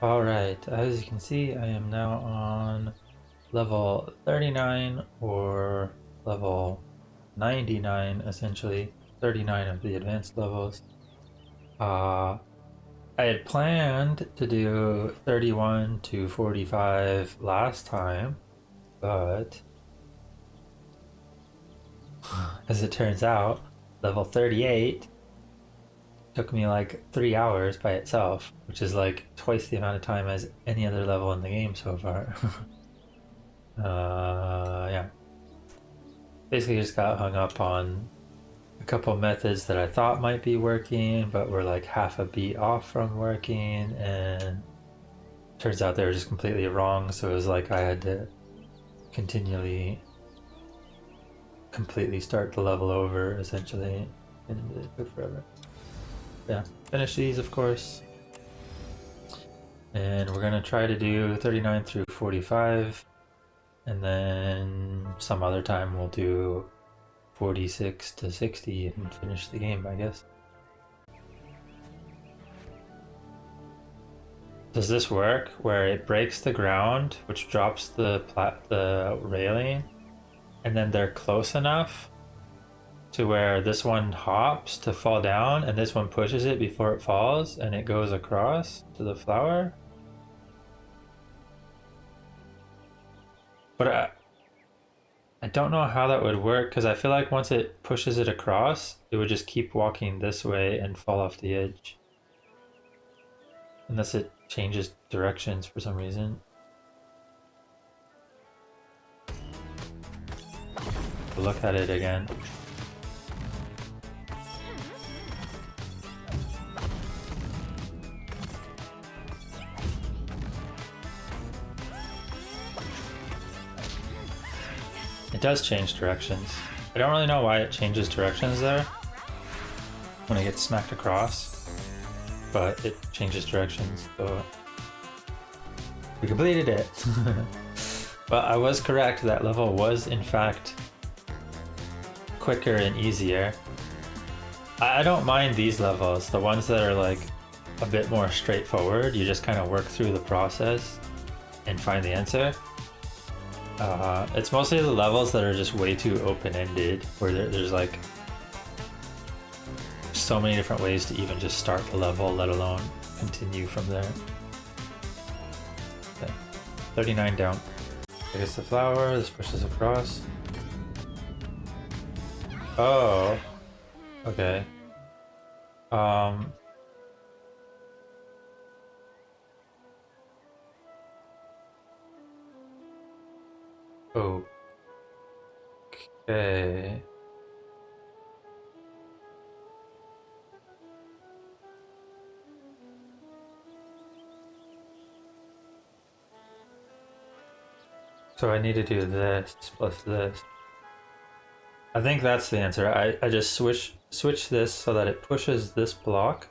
Alright, as you can see, I am now on level 39 or level 99 essentially, 39 of the advanced levels. I had planned to do 31 to 45 last time, but as it turns out, level 38 took me like 3 hours by itself, which is like twice the amount of time as any other level in the game so far. Yeah. Basically just got hung up on a couple methods that I thought might be working, but were like half a beat off from working, and turns out they were just completely wrong, so it was like I had to continually completely start the level over essentially, and it took forever. Yeah, finish these of course. And we're gonna try to do 39 through 45, and then some other time we'll do 46 to 60 and finish the game, I guess. Does this work where it breaks the ground, which drops the railing, and then they're close enough to where this one hops to fall down and this one pushes it before it falls and it goes across to the flower? But I don't know how that would work, because I feel like once it pushes it across, it would just keep walking this way and fall off the edge. Unless it changes directions for some reason. Look at it again. It does change directions. I don't really know why it changes directions there when it gets smacked across, but it changes directions, so we completed it. But I was correct, that level was in fact quicker and easier. I don't mind these levels, the ones that are like a bit more straightforward. You just kind of work through the process and find the answer. It's mostly the levels that are just way too open-ended, where there's like so many different ways to even just start the level, let alone continue from there. Okay. 39 down. I guess the flower, this pushes across. Oh, okay. Okay. So I need to do this plus this. I think that's the answer. I just switch this so that it pushes this block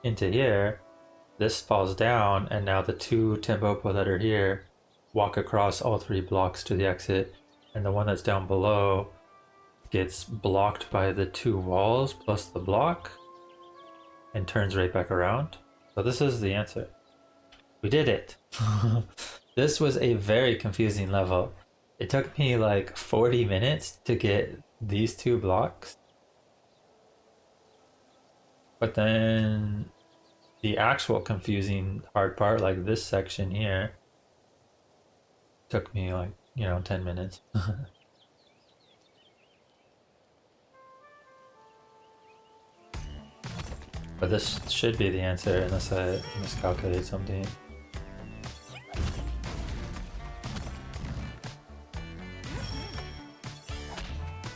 into here. This falls down, and now the two Tempopo that are here walk across all three blocks to the exit, and the one that's down below gets blocked by the two walls plus the block and turns right back around. So this is the answer. We did it. This was a very confusing level. It took me like 40 minutes to get these two blocks. But then the actual confusing hard part, like this section here, took me like, 10 minutes. But this should be the answer unless I miscalculate something.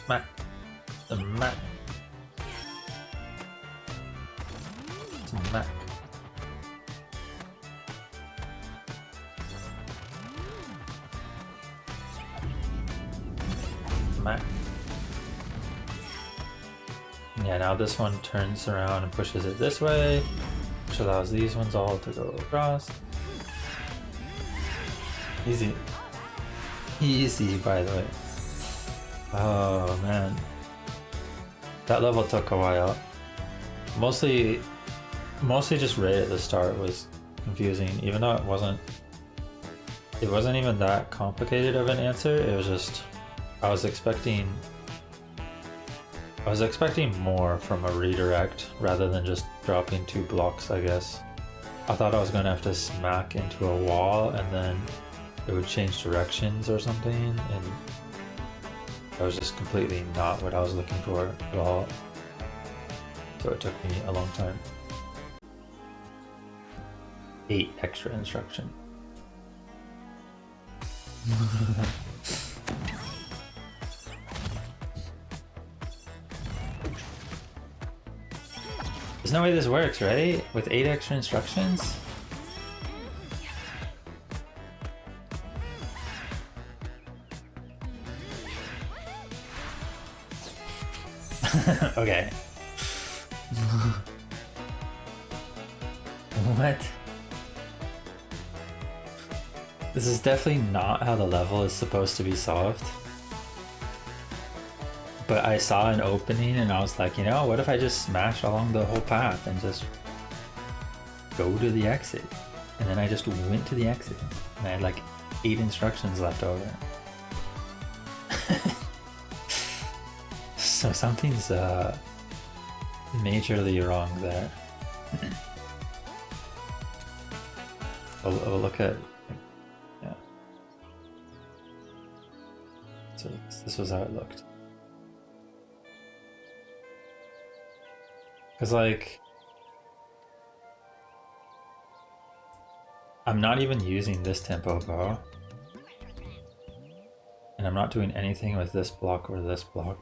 Smack. Smack. Smack. Smack. Yeah, now this one turns around and pushes it this way, which allows these ones all to go across. Easy. Easy, by the way. Oh man. That level took a while. Mostly just right at the start was confusing, even though it wasn't even that complicated of an answer. It was just I was expecting more from a redirect rather than just dropping 2 blocks, I guess. I thought I was going to have to smack into a wall and then it would change directions or something, and that was just completely not what I was looking for at all. So it took me a long time. 8 extra instruction. There's no way this works, right? With 8 extra instructions? Okay. What? This is definitely not how the level is supposed to be solved. But I saw an opening and I was like, you know, what if I just smash along the whole path and just go to the exit? And then I just went to the exit and I had like 8 instructions left over. So something's majorly wrong there. I'll look at, yeah. So this was how it looked. Because like, I'm not even using this Tempopo. And I'm not doing anything with this block or this block.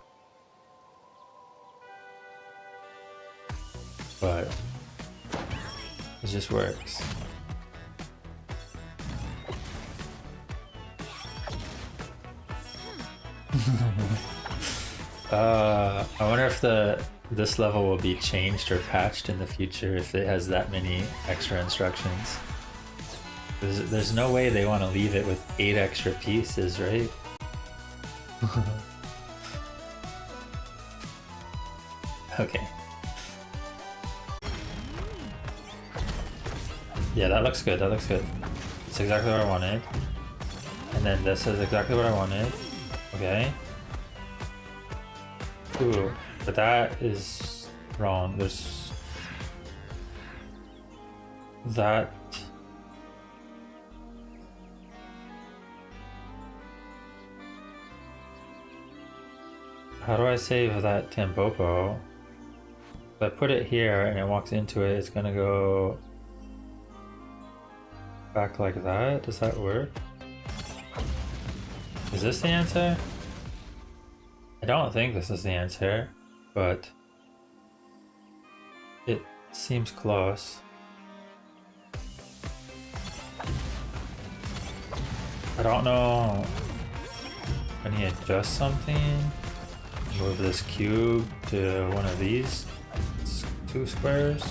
But it just works. I wonder if this level will be changed or patched in the future if it has that many extra instructions. There's no way they want to leave it with 8 extra pieces, right? Okay. Yeah, that looks good, that looks good. It's exactly what I wanted. And then this is exactly what I wanted. Okay. Ooh, but that is wrong. There's that. How do I save that Tempopo? If I put it here and it walks into it, it's gonna go back like that. Does that work? Is this the answer? I don't think this is the answer, but it seems close. I don't know. Can he adjust something? Move this cube to one of these 2 squares?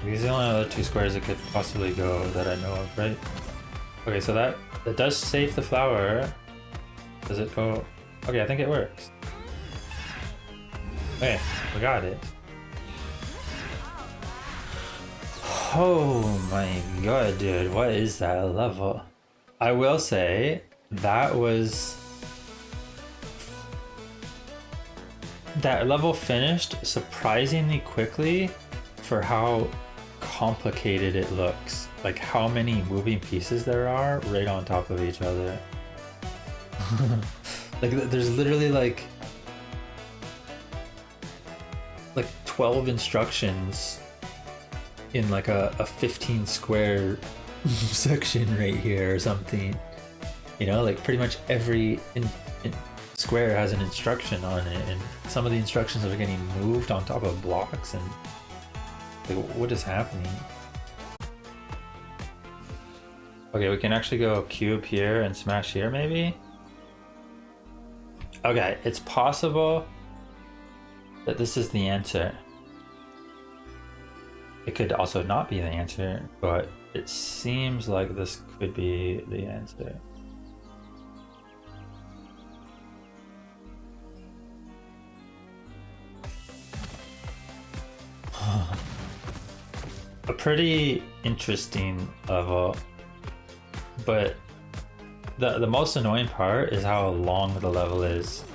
These are the only other 2 squares it could possibly go that I know of, right? Okay, so that does save the flower. Does it go? Okay, I think it works. Okay, we got it. Oh my god, dude, what is that level? I will say, that level finished surprisingly quickly for how complicated it looks. Like how many moving pieces there are right on top of each other. Like there's literally like 12 instructions in like a 15 square section right here or something. You know, like pretty much every square has an instruction on it, and some of the instructions are getting moved on top of blocks, and like what is happening? Okay, we can actually go cube here and smash here maybe? Okay, it's possible that this is the answer. It could also not be the answer, but it seems like this could be the answer. pretty interesting level, but the most annoying part is how long the level is.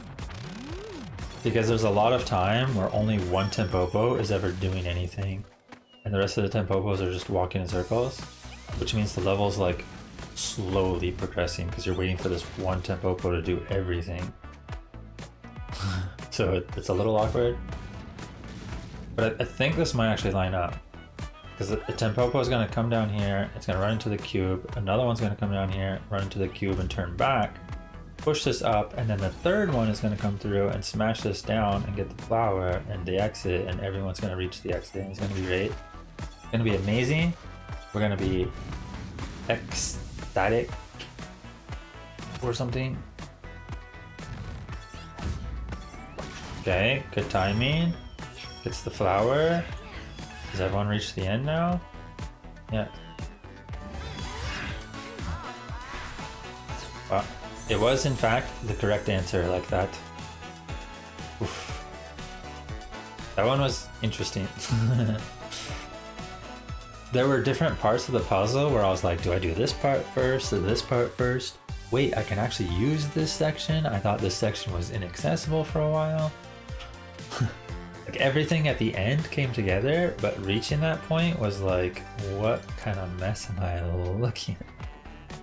Because there's a lot of time where only one Tempopo is ever doing anything, and the rest of the Tempopos are just walking in circles, which means the level's like slowly progressing because you're waiting for this one Tempopo to do everything. So it's a little awkward. But I think this might actually line up. Because the Tempopo is going to come down here, it's going to run into the cube, another one's going to come down here, run into the cube and turn back, push this up, and then the third one is going to come through and smash this down and get the flower and the exit, and everyone's going to reach the exit, and it's going to be great. It's going to be amazing. We're going to be ecstatic or something. Okay, good timing. Gets the flower. Does everyone reach the end now? Yeah. Wow. It was in fact the correct answer like that. Oof. That one was interesting. There were different parts of the puzzle where I was like, do I do this part first or this part first? Wait, I can actually use this section? I thought this section was inaccessible for a while. Like everything at the end came together, but reaching that point was like, what kind of mess am I looking at?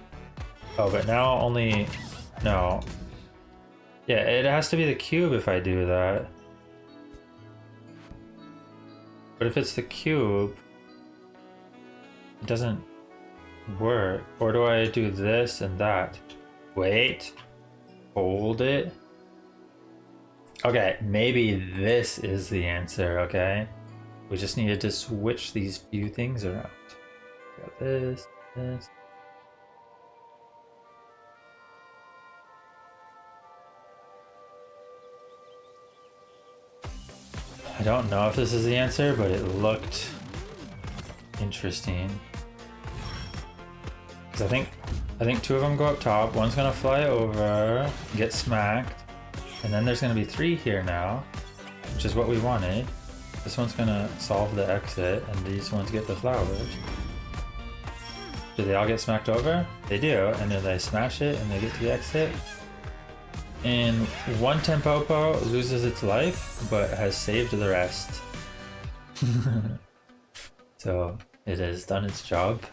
Oh, but now only... No. Yeah, it has to be the cube if I do that. But if it's the cube, it doesn't work. Or do I do this and that? Wait. Hold it. Okay, maybe this is the answer, okay? We just needed to switch these few things around. Got this, this. I don't know if this is the answer, but it looked interesting. Because I think two of them go up top, one's gonna fly over, get smacked. And then there's going to be 3 here now, which is what we wanted. This one's going to solve the exit, and these ones get the flowers. Do they all get smacked over? They do, and then they smash it, and they get to the exit. And one Tempopo loses its life, but has saved the rest. So it has done its job.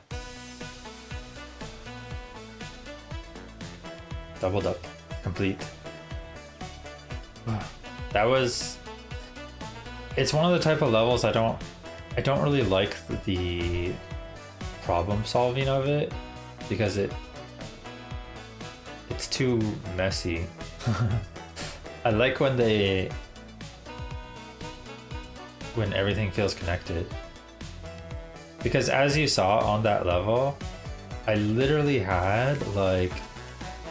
Doubled up. Complete. That was... It's one of the type of levels I don't really like the problem solving of it, because it's too messy. I like when everything feels connected. Because as you saw on that level, I literally had like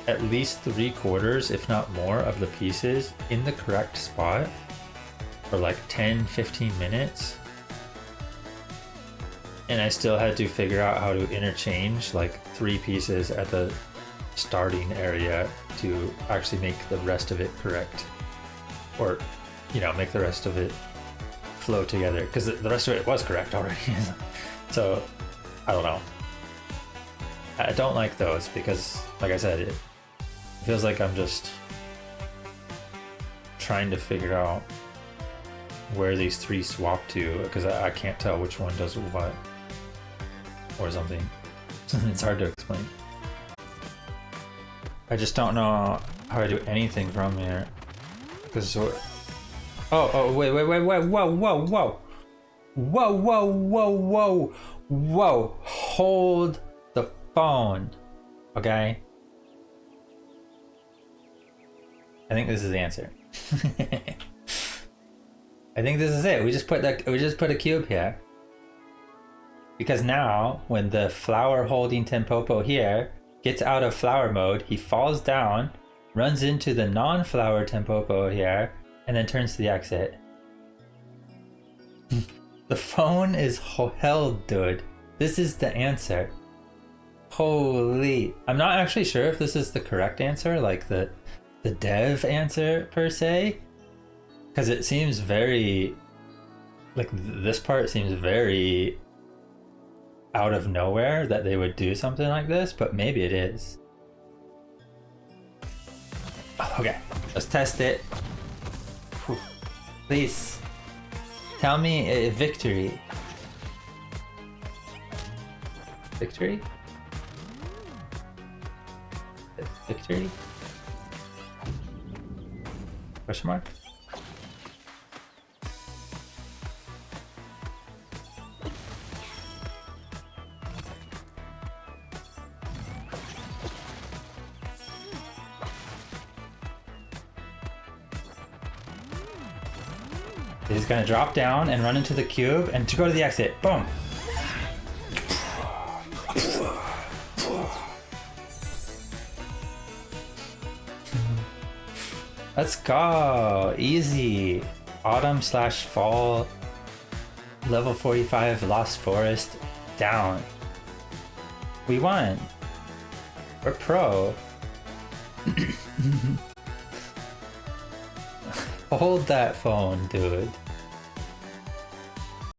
at least 3/4, if not more, of the pieces in the correct spot for like 10-15 minutes. And I still had to figure out how to interchange like 3 pieces at the starting area to actually make the rest of it correct. Or, you know, make the rest of it flow together. Because the rest of it was correct already. So, I don't know. I don't like those because, like I said, it feels like I'm just trying to figure out where these 3 swap to, because I can't tell which one does what or something. It's hard to explain. I just don't know how to do anything from here. Because wait, whoa, hold the phone, okay? I think this is the answer. I think this is it. We just put a cube here. Because now, when the flower holding Tempopo here gets out of flower mode, he falls down, runs into the non-flower Tempopo here, and then turns to the exit. The phone is held, dude. This is the answer. Holy. I'm not actually sure if this is the correct answer, like the dev answer per se, because it seems very, like, this part seems very out of nowhere that they would do something like this, but maybe it is. Okay, let's test it. Whew. Please tell me a victory. Victory? Victory? Question mark? He's gonna drop down and run into the cube and to go to the exit. Boom! Let's go! Easy! Autumn/fall. Level 45 Lost Forest. Down. We won! We're pro. Hold that phone, dude.